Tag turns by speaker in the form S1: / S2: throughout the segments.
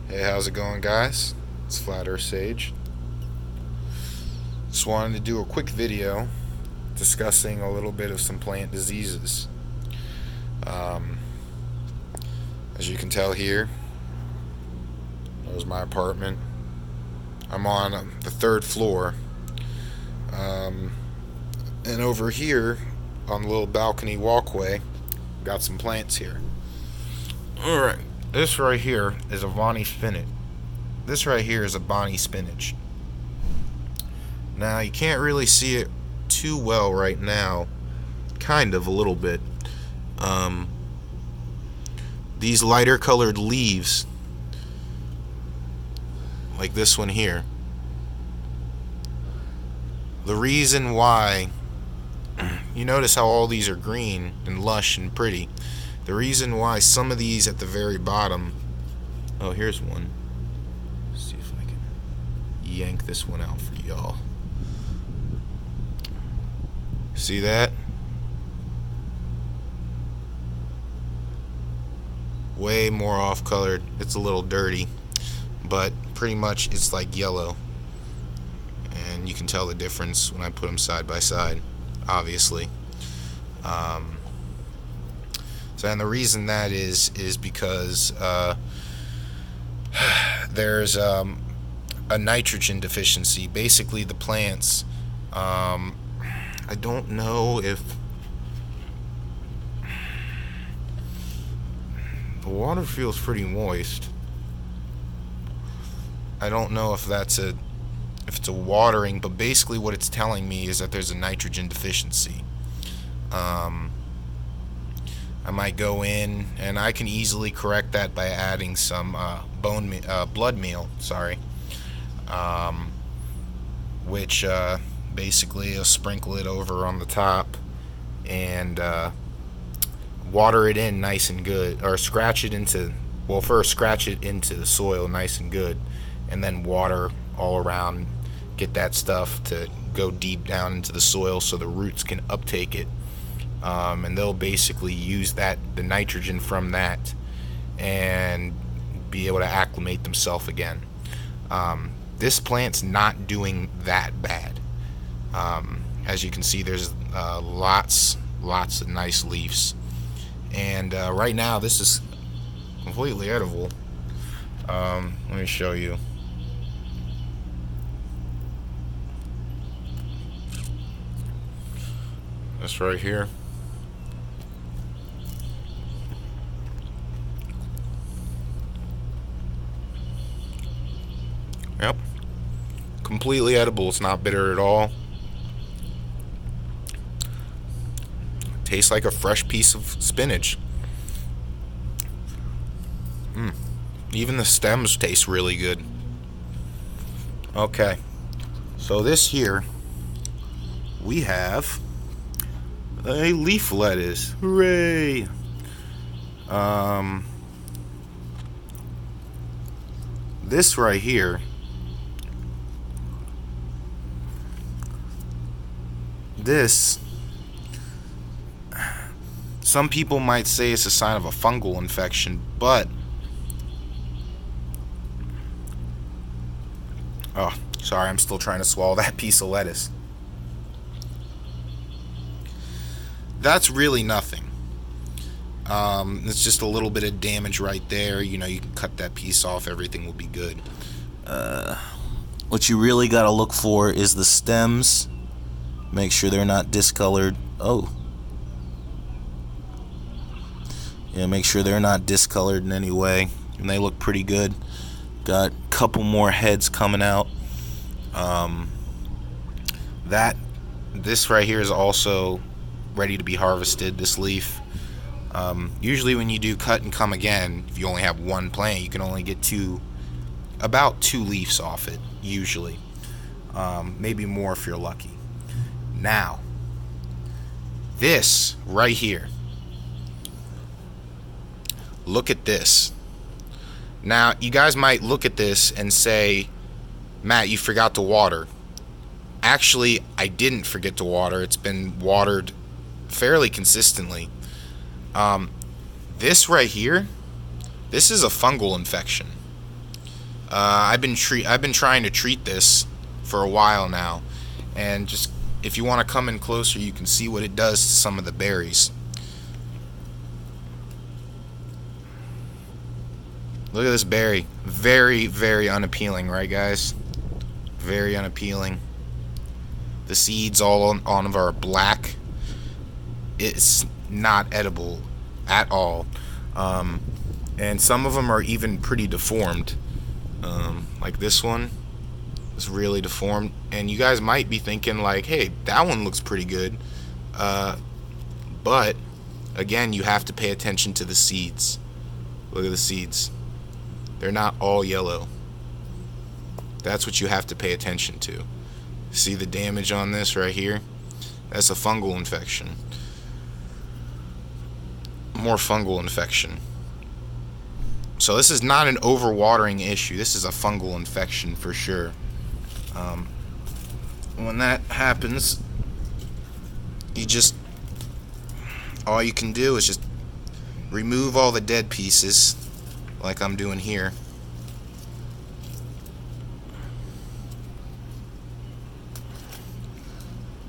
S1: Hey, how's it going, guys? It's Flat Earth Sage. Just wanted to do a quick video discussing a little bit of some plant diseases. Um, as you can tell here, there's my apartment. I'm on the third floor. Um, and over here, on the little balcony walkway, got some plants here. Alright, this right here is a Bonnie spinach. This right here is a Bonnie spinach. Now, you can't really see it too well right now. Kind of, a little bit. These lighter colored leaves, like this one here, the reason why, you notice how all these are green and lush and pretty. The reason why some of these at the very bottom, oh, here's one. Let's see if I can yank this one out for y'all. See that? Way more off colored. It's a little dirty, but pretty much it's like yellow. And you can tell the difference when I put them side by side, obviously. So, and the reason that is because there's a nitrogen deficiency. Basically, the plants, I don't know if the water feels pretty moist. I don't know if it's a watering, but basically what it's telling me is that there's a nitrogen deficiency. I might go in and I can easily correct that by adding some blood meal. Sorry, which basically I'll sprinkle it over on the top and water it in nice and good, or scratch it into. Well, first scratch it into the soil nice and good, and then water all around. Get that stuff to go deep down into the soil so the roots can uptake it. And they'll basically use the nitrogen from that and be able to acclimate themselves again. This plant's not doing that bad. As you can see, there's lots of nice leaves. And right now, this is completely edible. Let me show you. This right here. Yep. Completely edible. It's not bitter at all. Tastes like a fresh piece of spinach. Even the stems taste really good. Okay. So this here, we have a leaf lettuce. Hooray! This right here, this, some people might say it's a sign of a fungal infection, but oh, sorry, I'm still trying to swallow that piece of lettuce. That's really nothing. It's just a little bit of damage right there. You know, you can cut that piece off, everything will be good. What you really gotta look for is the stems. Make sure they're not discolored. Oh. Yeah, make sure they're not discolored in any way. And they look pretty good. Got a couple more heads coming out. This right here is also ready to be harvested, this leaf. Usually when you do cut and come again, if you only have one plant, you can only get about two leaves off it, usually. Maybe more if you're lucky. Now, this right here. Look at this. Now, you guys might look at this and say, Matt, you forgot to water. Actually, I didn't forget to water. It's been watered fairly consistently. This right here, this is a fungal infection. I've been trying to treat this for a while now, and just if you want to come in closer, you can see what it does to some of the berries. Look at this berry. Very, very unappealing, right, guys? Very unappealing. The seeds all on of are black. It's not edible at all. And some of them are even pretty deformed. Like this one is really deformed. And you guys might be thinking like, hey, that one looks pretty good. But, again, you have to pay attention to the seeds. Look at the seeds. They're not all yellow. That's what you have to pay attention to. See the damage on this right here? That's a fungal infection. More fungal infection. So this is not an overwatering issue. This is a fungal infection for sure. When that happens, all you can do is just remove all the dead pieces, like I'm doing here.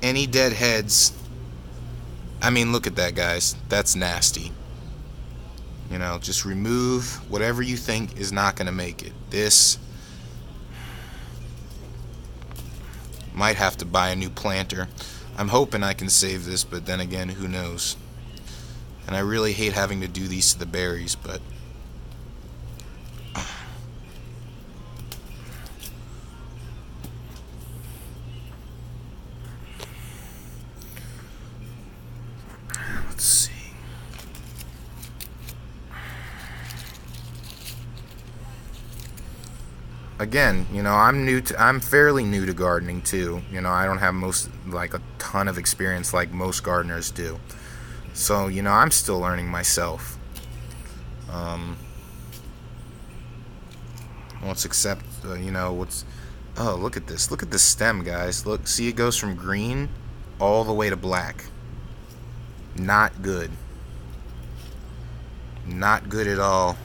S1: Any dead heads. I mean, look at that, guys. That's nasty. You know, just remove whatever you think is not going to make it. This might have to buy a new planter. I'm hoping I can save this, but then again, who knows? And I really hate having to do these to the berries, but let's see. Again, you know, I'm fairly new to gardening too. You know, I don't have a ton of experience like most gardeners do. So, you know, I'm still learning myself. Let's accept, oh, look at this. Look at the stem, guys. Look, see, it goes from green all the way to black. Not good. Not good at all,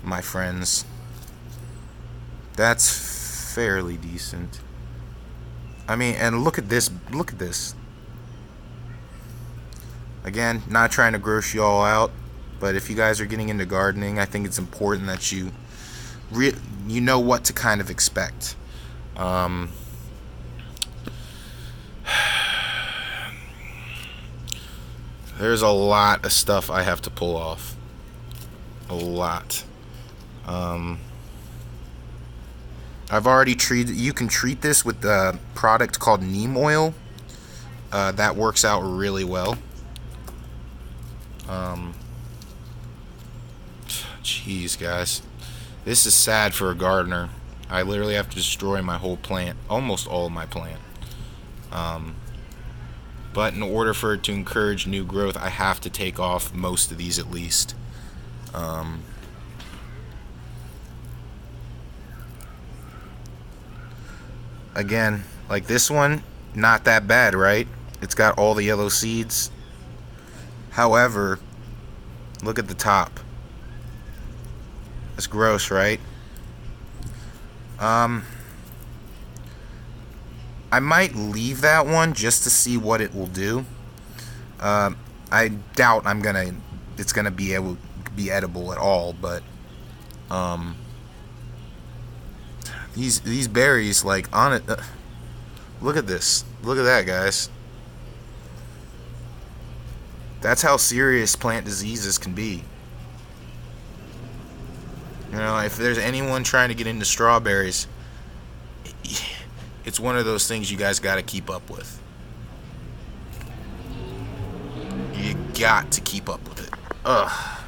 S1: my friends. That's fairly decent. I mean, and look at this. Look at this. Again, not trying to gross you all out, but if you guys are getting into gardening, I think it's important that you know what to kind of expect. There's a lot of stuff I have to pull off. A lot. I've already treated. You can treat this with a product called neem oil. That works out really well. Jeez, guys, this is sad for a gardener. I literally have to destroy my whole plant, almost all of my plant. But in order for it to encourage new growth, I have to take off most of these at least. Again, like this one, not that bad, right? It's got all the yellow seeds. However, look at the top. It's gross, right? I might leave that one just to see what it will do. I doubt it's gonna be able to be edible at all, but these berries, like, on it, look at this. Look at that, guys. That's how serious plant diseases can be. You know, if there's anyone trying to get into strawberries, it's one of those things you guys got to keep up with. You got to keep up with it. Ugh.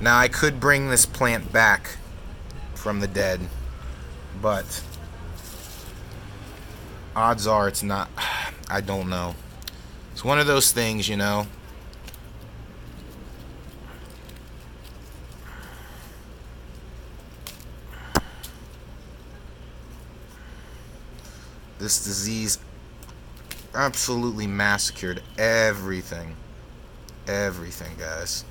S1: Now, I could bring this plant back from the dead, but odds are it's not. I don't know. It's one of those things, you know. This disease absolutely massacred everything. Everything, guys.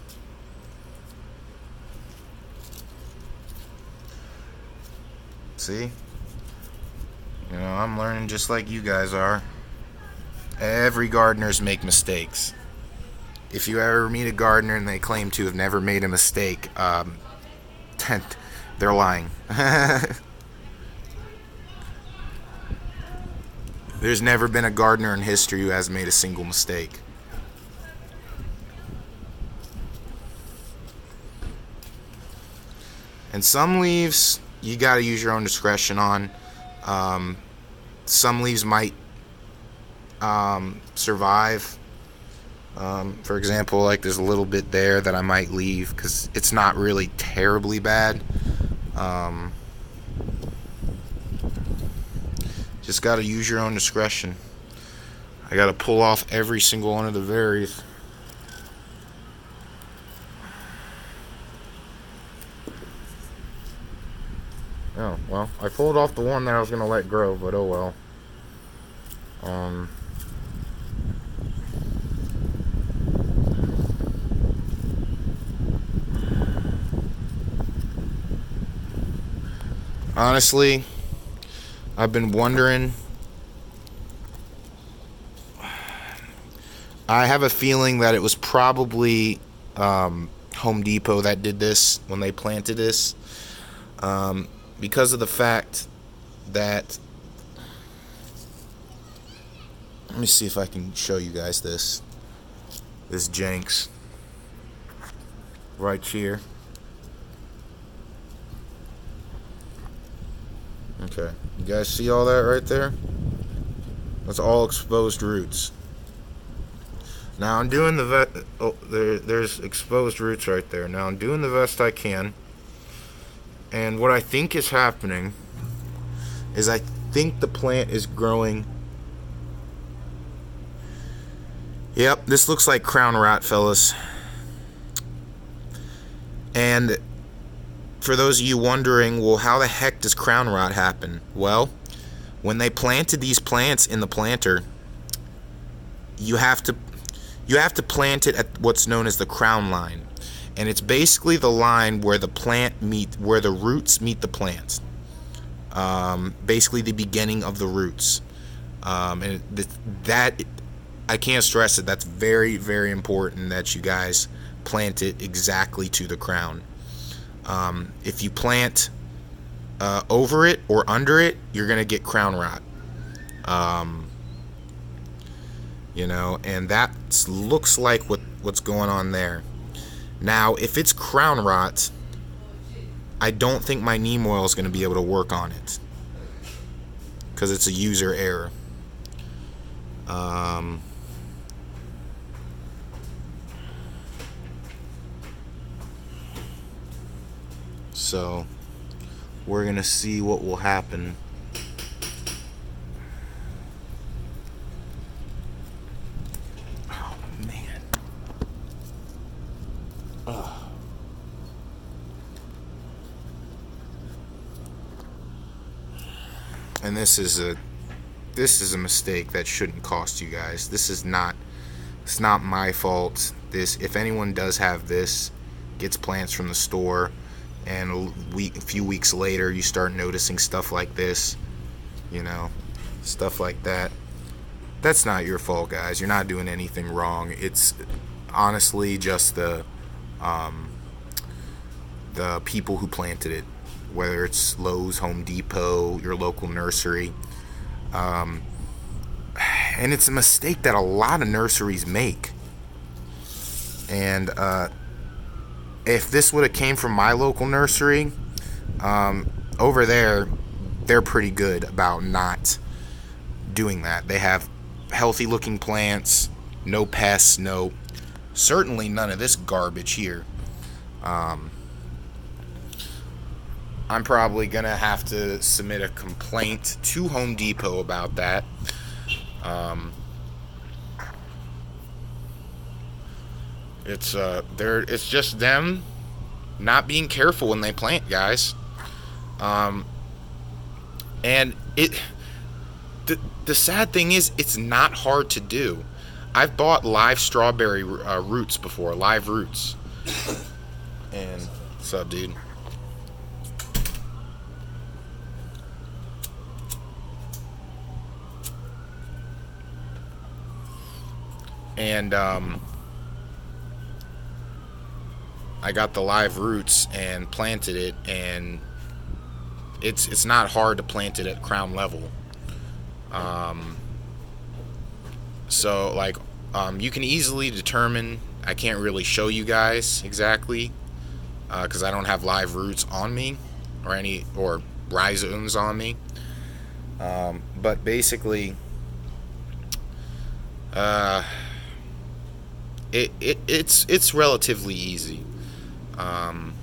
S1: See? You know, I'm learning just like you guys are. Every gardeners make mistakes. If you ever meet a gardener and they claim to have never made a mistake, they're lying. There's never been a gardener in history who hasn't made a single mistake. And some leaves, you gotta use your own discretion on. Some leaves might survive. For example, like there's a little bit there that I might leave because it's not really terribly bad. Just gotta use your own discretion. I gotta pull off every single one of the berries. Oh, well, I pulled off the one that I was gonna let grow, but oh well. Honestly, I've been wondering. I have a feeling that it was probably Home Depot that did this when they planted this. Because of the fact that, let me see if I can show you guys this Jenks right here. Okay, you guys see all that right there? That's all exposed roots. Now I'm doing there's exposed roots right there. Now I'm doing the best I can. And what I think is happening is I think the plant is growing. Yep, this looks like crown rot, fellas. And for those of you wondering, well, how the heck does crown rot happen? Well, when they planted these plants in the planter, you have to plant it at what's known as the crown line. And it's basically the line where where the roots meet the plant. Basically the beginning of the roots. And that, I can't stress it, that's very, very important that you guys plant it exactly to the crown. If you plant over it or under it, you're going to get crown rot. You know, and that looks like what's going on there. Now, if it's crown rot, I don't think my neem oil is going to be able to work on it because it's a user error. So we're going to see what will happen. Oh, man. Ugh. And this is a mistake that shouldn't cost you guys. It's not my fault. If anyone does have this, gets plants from the store, and a few weeks later you start noticing stuff like this, you know, stuff like that, that's not your fault, guys. You're not doing anything wrong. It's honestly just the people who planted it, whether it's Lowe's, Home Depot, your local nursery. And it's a mistake that a lot of nurseries make. And if this would have came from my local nursery, over there, they're pretty good about not doing that. They have healthy looking plants, no pests, certainly none of this garbage here. I'm probably gonna have to submit a complaint to Home Depot about that. It's just them not being careful when they plant, guys. And the sad thing is, it's not hard to do. I've bought live strawberry roots before, live roots. And what's up, dude? And I got the live roots and planted it, and it's not hard to plant it at ground level. Um, so like you can easily determine. I can't really show you guys exactly because I don't have live roots on me or rhizomes on me. But basically, uh, it's relatively easy. Um,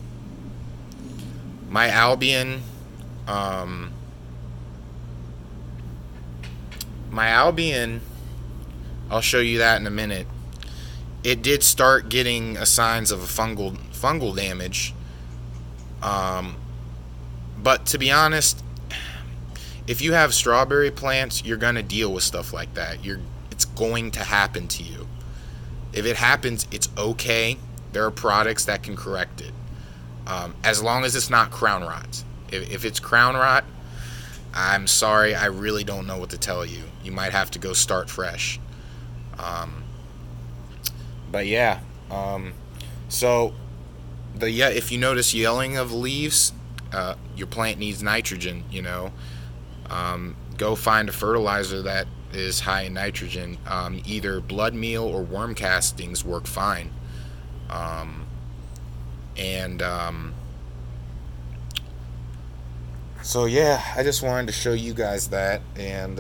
S1: my Albion, um, my Albion, I'll show you that in a minute. It did start getting signs of a fungal damage. Um, but to be honest, if you have strawberry plants, you're gonna deal with stuff like that. It's going to happen to you. If it happens, it's okay. There are products that can correct it. As long as it's not crown rot. If it's crown rot, I'm sorry, I really don't know what to tell you. You might have to go start fresh. Um, but yeah, so if you notice yellowing of leaves, your plant needs nitrogen. Go find a fertilizer that is high in nitrogen. Either blood meal or worm castings work fine. And so yeah, I just wanted to show you guys that and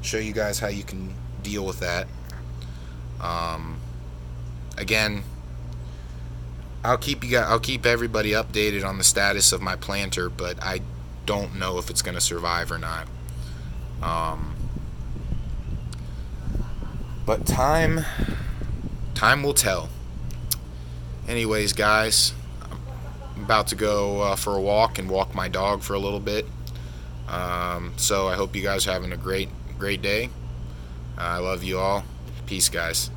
S1: show you guys how you can deal with that. Again, I'll keep everybody updated on the status of my planter, but I don't know if it's going to survive or not. But time will tell. Anyways, guys, I'm about to go for a walk and walk my dog for a little bit. So I hope you guys are having a great day. I love you all. Peace, guys.